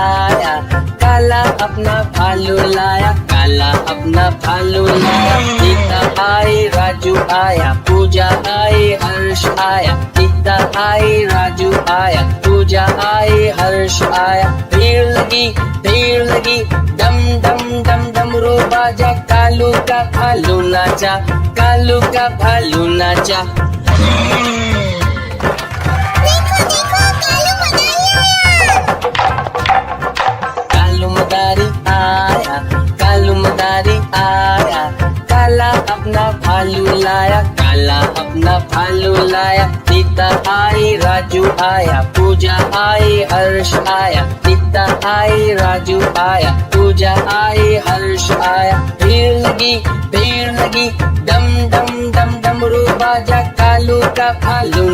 आया, काला अपना भालू लाया, काला अपना भालू लाया। सीता आई, राजू आया, पूजा आई, हर्ष आया। सीता आई, राजू आया, पूजा आई, हर्ष आया। भीड़ लगी, डम डम डम डमरू बाजा, कालू का भालू नाचा, कालू का भालू नाचा। कालू मदारी आया, कालू मदारी आया, काला अपना भालू लाया, काला अपना भालू लाया। सीता आई, राजू आया, पूजा आई, हर्ष आया। सीता आई, राजू आया, पूजा आई, हर्ष आया। भीड़ लगी, डम डम डम डमरू बाजा, कालू का भालू।